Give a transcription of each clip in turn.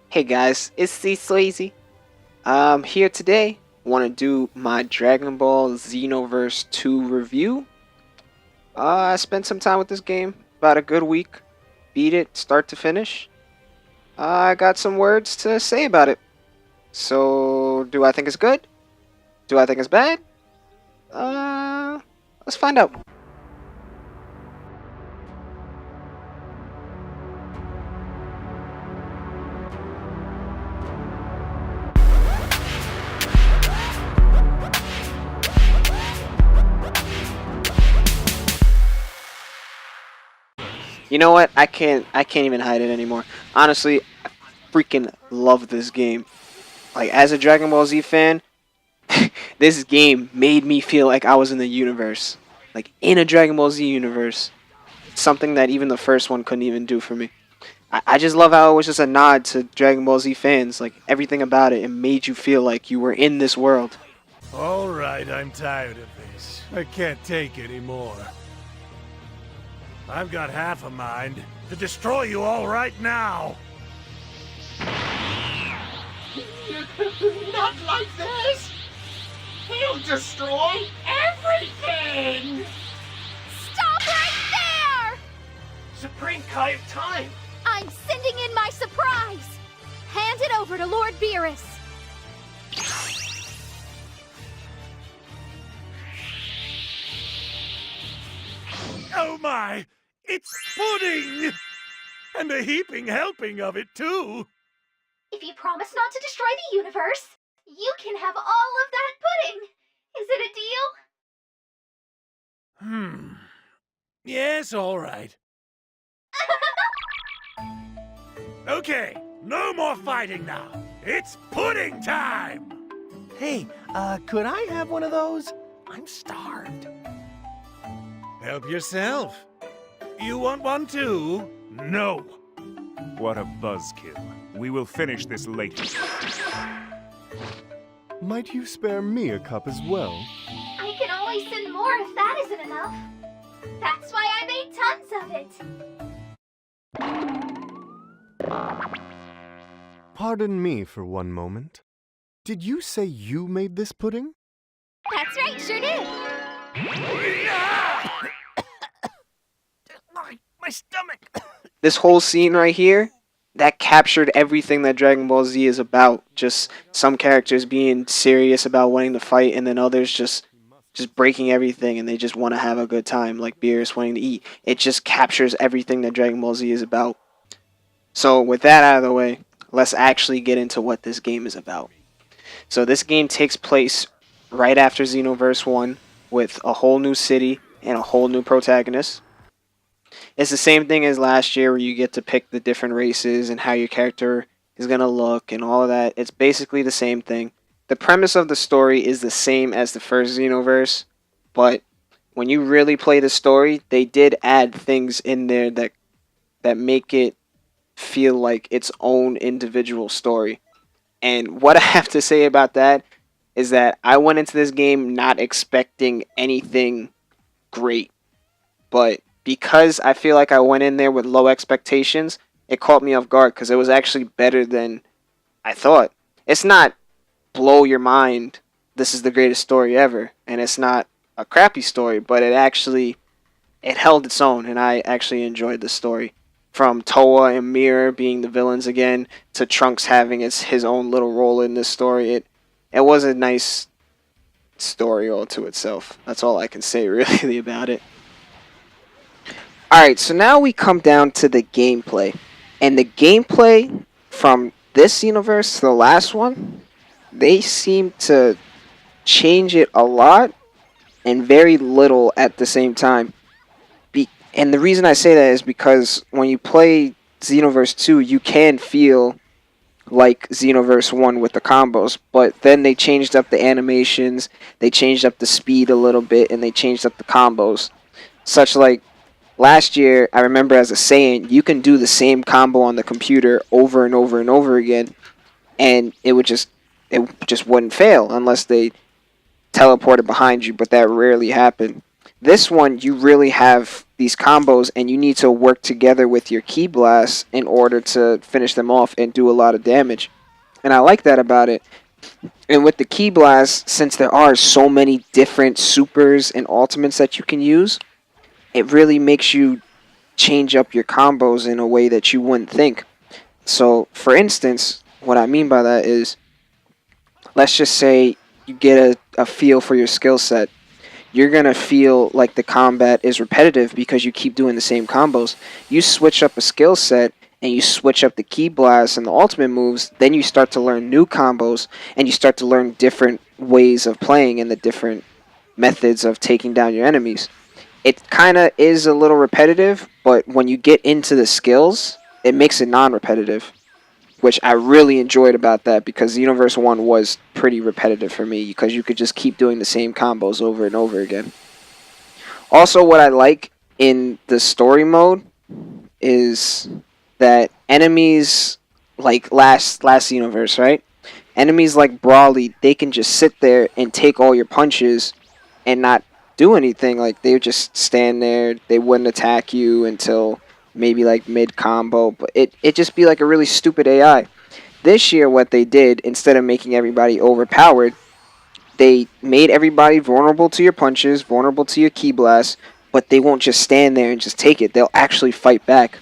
Hey guys, it's C Slazy. I'm here today. Want to do my Dragon Ball Xenoverse 2 review. I spent some time with this game, about a good week. Beat it start to finish. I got some words to say about it. So, do I think it's good? Do I think it's bad? Uh, let's find out. You know what? I can't even hide it anymore. Honestly, I freaking love this game. Like as a Dragon Ball Z fan, this game made me feel like I was in the universe. Like in a Dragon Ball Z universe. Something that even the first one couldn't even do for me. I just love how it was just a nod to Dragon Ball Z fans. Like everything about it, it made you feel like you were in this world. All right, I'm tired of this. I can't take any more. I've got half a mind to destroy you all right now. Not like this! He'll destroy everything! Stop right there! Supreme Kai of Time! I'm sending in my surprise! Hand it over to Lord Beerus! Oh my! It's pudding! And a heaping helping of it, too! If you promise not to destroy the universe, you can have all of that pudding! Is it a deal? Yes, all right. Okay, no more fighting now. It's pudding time! Hey, could I have one of those? I'm starved. Help yourself. You want one too? No. What a buzzkill. We will finish this later. Might you spare me a cup as well? I can always send more if that isn't enough. That's why I made tons of it. Pardon me for one moment. Did you say you made this pudding? That's right, sure did. My stomach! This whole scene right here, that captured everything that Dragon Ball Z is about. Just some characters being serious about wanting to fight, and then others just breaking everything, and they just want to have a good time, like Beerus wanting to eat. It just captures everything that Dragon Ball Z is about. So with that out of the way, let's actually get into what this game is about. So this game takes place right after Xenoverse 1 with a whole new city and a whole new protagonist. It's the same thing as last year where you get to pick the different races and how your character is going to look and all of that. It's basically the same thing. The premise of the story is the same as the first Xenoverse, but when you really play the story, they did add things in there that make it feel like its own individual story. And what I have to say about that is that I went into this game not expecting anything great, but because I feel like I went in there with low expectations, it caught me off guard because it was actually better than I thought. It's not blow your mind, this is the greatest story ever, and it's not a crappy story, but it held its own, and I actually enjoyed the story. From Toa and Mirror being the villains again, to Trunks having his own little role in this story, it was a nice story all to itself. That's all I can say really about it. Alright, so now we come down to the gameplay. And the gameplay from this universe to the last one, they seem to change it a lot and very little at the same time. And the reason I say that is because when you play Xenoverse 2, you can feel like Xenoverse 1 with the combos, but then they changed up the animations, they changed up the speed a little bit, and they changed up the combos. Such like last year, I remember as a Saiyan, you can do the same combo on the computer over and over and over again, and it just wouldn't fail unless they teleported behind you, but that rarely happened. This one, you really have these combos, and you need to work together with your ki blasts in order to finish them off and do a lot of damage. And I like that about it. And with the ki blast, since there are so many different supers and ultimates that you can use, it really makes you change up your combos in a way that you wouldn't think. So, for instance, what I mean by that is, let's just say you get a feel for your skill set. You're going to feel like the combat is repetitive because you keep doing the same combos. You switch up a skill set and you switch up the ki blasts and the ultimate moves, then you start to learn new combos and you start to learn different ways of playing and the different methods of taking down your enemies. It kind of is a little repetitive, but when you get into the skills, it makes it non-repetitive, which I really enjoyed about that because Xenoverse 1 was pretty repetitive for me because you could just keep doing the same combos over and over again. Also, what I like in the story mode is that enemies like last Xenoverse, right? Enemies like Brawly, they can just sit there and take all your punches and not do anything. Like, they would just stand there. They wouldn't attack you until maybe like mid combo, but it just be like a really stupid AI. This year, what they did, instead of making everybody overpowered, they made everybody vulnerable to your punches, vulnerable to your ki blasts, but they won't just stand there and just take it. They'll actually fight back.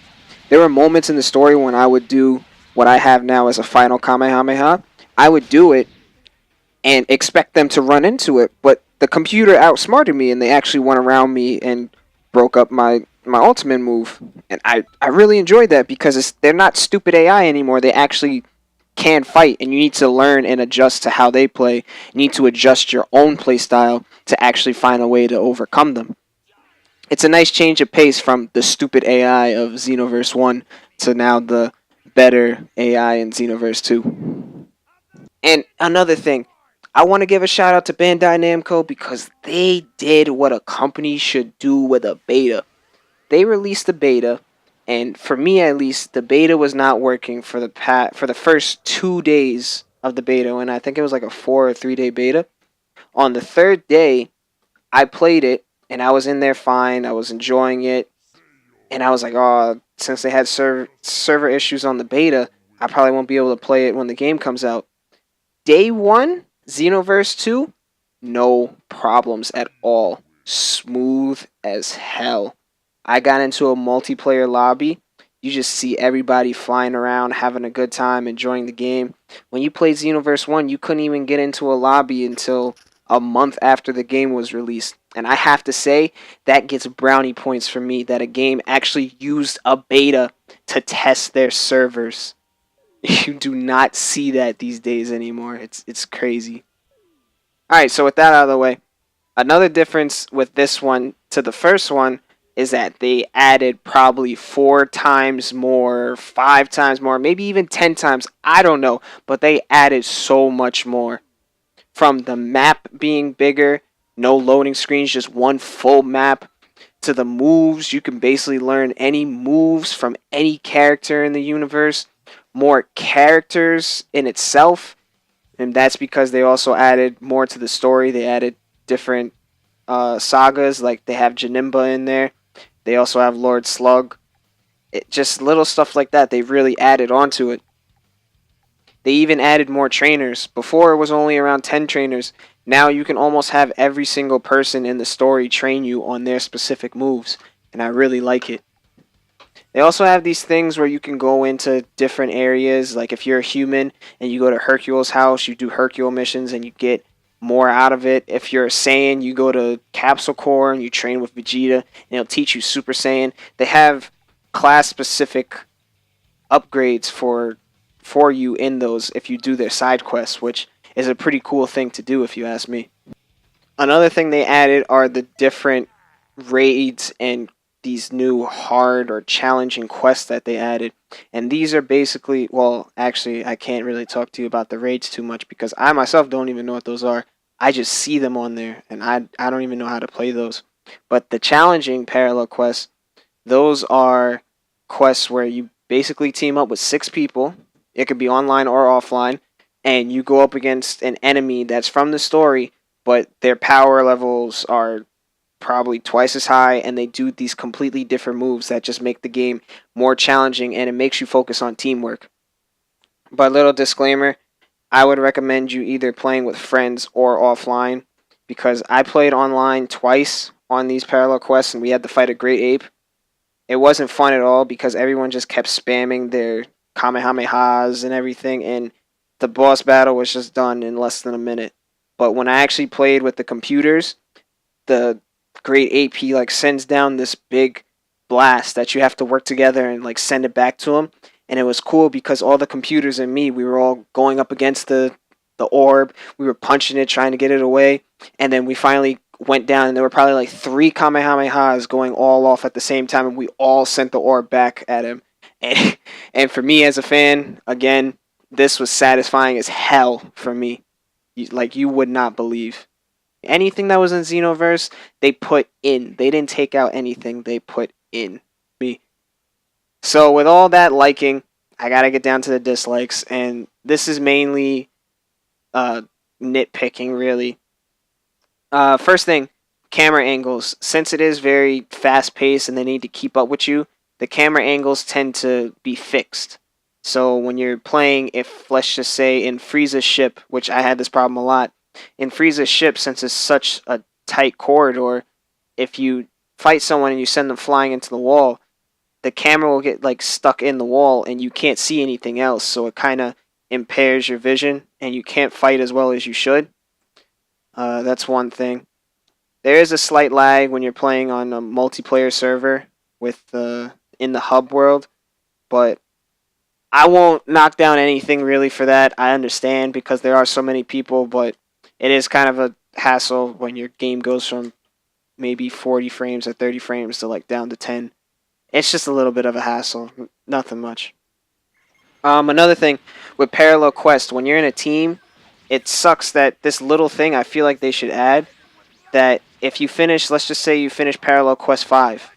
There were moments in the story when I would do what I have now as a final Kamehameha. I would do it and expect them to run into it, but the computer outsmarted me and they actually went around me and broke up my ultimate move. And I really enjoyed that because they're not stupid AI anymore. They actually can fight, and you need to learn and adjust to how they play. You need to adjust your own play style to actually find a way to overcome them. It's a nice change of pace from the stupid AI of Xenoverse 1 to now the better AI in Xenoverse 2. And another thing, I want to give a shout out to Bandai Namco because they did what a company should do with a beta. They released the beta, and for me at least, the beta was not working for the first 2 days of the beta, and I think it was like a 4 or 3 day beta. On the third day, I played it, and I was in there fine. I was enjoying it, and I was like, oh, since they had server issues on the beta, I probably won't be able to play it when the game comes out. Day one, Xenoverse 2, no problems at all. Smooth as hell. I got into a multiplayer lobby. You just see everybody flying around, having a good time, enjoying the game. When you played Xenoverse 1, you couldn't even get into a lobby until a month after the game was released. And I have to say, that gets brownie points for me that a game actually used a beta to test their servers. You do not see that these days anymore. It's crazy. Alright, so with that out of the way, another difference with this one to the first one is that they added probably 4 times more, 5 times more, maybe even 10 times. I don't know, but they added so much more. From the map being bigger, no loading screens, just one full map, to the moves. You can basically learn any moves from any character in the universe. More characters in itself, and that's because they also added more to the story. They added different sagas, like they have Janimba in there. They also have Lord Slug. Just little stuff like that. They really added onto it. They even added more trainers. Before it was only around 10 trainers. Now you can almost have every single person in the story train you on their specific moves, and I really like it. They also have these things where you can go into different areas. Like if you're a human and you go to Hercule's house, you do Hercule missions and you get more out of it. If you're a Saiyan, you go to Capsule Corps and you train with Vegeta and it'll teach you Super Saiyan. They have class specific upgrades for you in those if you do their side quests, which is a pretty cool thing to do if you ask me. Another thing they added are the different raids and these new hard or challenging quests that they added. And these are basically, well, actually, I can't really talk to you about the raids too much because I myself don't even know what those are. I just see them on there, and I don't even know how to play those. But the challenging parallel quests, those are quests where you basically team up with 6 people. It could be online or offline, and you go up against an enemy that's from the story, but their power levels are probably twice as high, and they do these completely different moves that just make the game more challenging, and it makes you focus on teamwork. But little disclaimer, I would recommend you either playing with friends or offline, because I played online twice on these parallel quests and we had to fight a great ape. It wasn't fun at all because everyone just kept spamming their kamehamehas and everything, and the boss battle was just done in less than a minute. But when I actually played with the computers, the great ape, he like sends down this big blast that you have to work together and like send it back to him. And it was cool because all the computers and me, we were all going up against the orb. We were punching it, trying to get it away, and then we finally went down, and there were probably like three kamehamehas going all off at the same time, and we all sent the orb back at him. And and for me as a fan, again, this was satisfying as hell for me. Like you would not believe. Anything that was in Xenoverse, they put in. They didn't take out anything. They put in. Me. So with all that liking, I gotta get down to the dislikes, and this is mainly nitpicking, really. First thing, camera angles. Since it is very fast paced and they need to keep up with you, the camera angles tend to be fixed. So when you're playing, if let's just say in Frieza's ship, which I had this problem a lot, in Frieza's ship, since it's such a tight corridor, if you fight someone and you send them flying into the wall, the camera will get like stuck in the wall and you can't see anything else. So it kind of impairs your vision and you can't fight as well as you should. That's one thing. There is a slight lag when you're playing on a multiplayer server with in the hub world, but I won't knock down anything really for that. I understand because there are so many people, but it is kind of a hassle when your game goes from maybe 40 frames or 30 frames to like down to 10. It's just a little bit of a hassle, nothing much. Another thing with parallel quest, when you're in a team, it sucks that this little thing I feel like they should add, that if you finish, let's just say you finish parallel quest 5,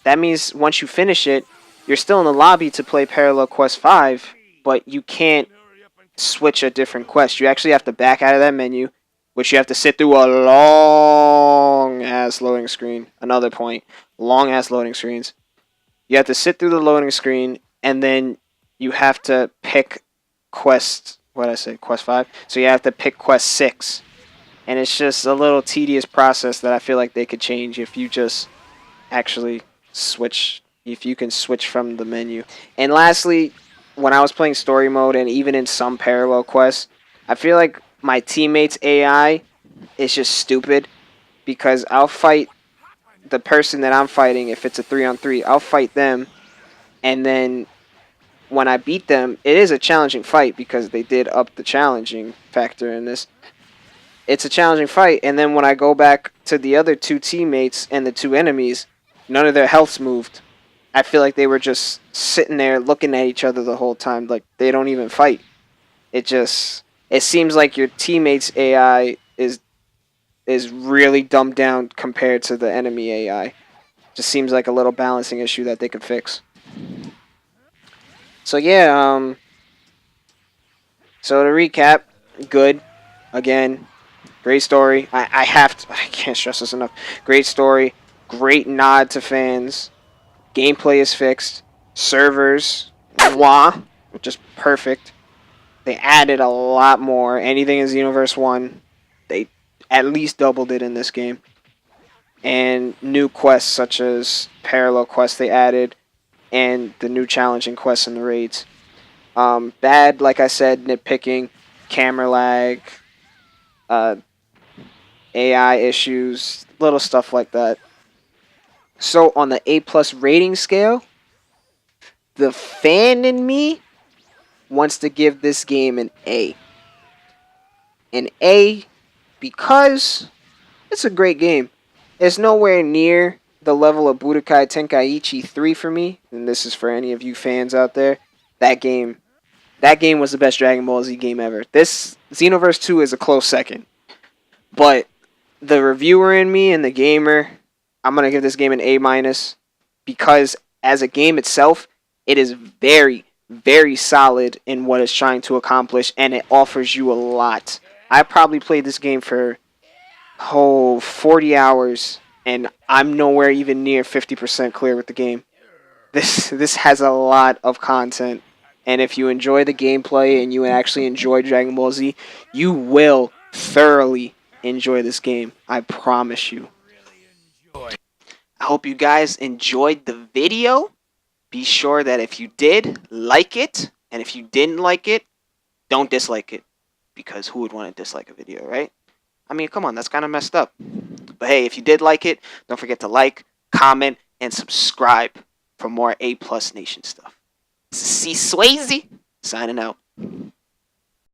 that means once you finish it, you're still in the lobby to play parallel quest 5, but you can't switch a different quest. You actually have to back out of that menu, which you have to sit through a long ass loading screen. Another point, long ass loading screens. You have to sit through the loading screen, and then you have to pick quest, what did I say, quest 5? So you have to pick quest 6. And it's just a little tedious process that I feel like they could change if you just actually switch, if you can switch from the menu. And lastly, when I was playing story mode and even in some parallel quests, I feel like my teammates' AI is just stupid because I'll fight the person that I'm fighting. If it's a 3-on-3, I'll fight them, and then when I beat them, it is a challenging fight because they did up the challenging factor in this. It's a challenging fight, and then when I go back to the other two teammates and the two enemies, none of their healths moved. I feel like they were just sitting there looking at each other the whole time, like they don't even fight. It seems like your teammates' AI is really dumbed down compared to the enemy AI. Just seems like a little balancing issue that they could fix. So yeah, so to recap, good. Again, great story. I can't stress this enough. Great story. Great nod to fans. Gameplay is fixed. Servers, mwah, just perfect. They added a lot more. Anything in Xenoverse 1, they at least doubled it in this game. And new quests such as parallel quests they added, and the new challenging quests in the raids. Bad, like I said, nitpicking, camera lag, AI issues, little stuff like that. So on the A+ rating scale, the fan in me wants to give this game an A. An A because it's a great game. It's nowhere near the level of Budokai Tenkaichi 3 for me, and this is for any of you fans out there. That game was the best Dragon Ball Z game ever. This Xenoverse 2 is a close second. But the reviewer in me and the gamer, I'm going to give this game an A- because as a game itself, it is very, very solid in what it's trying to accomplish, and it offers you a lot. I probably played this game for 40 hours, and I'm nowhere even near 50% clear with the game. This has a lot of content, and if you enjoy the gameplay and you actually enjoy Dragon Ball Z, you will thoroughly enjoy this game. I promise you. I hope you guys enjoyed the video. Be sure that if you did, like it, and if you didn't like it, don't dislike it, because who would want to dislike a video, right? I mean, come on, that's kind of messed up. But hey, if you did like it, don't forget to like, comment, and subscribe for more AplusNation stuff. This is C Swayze signing out.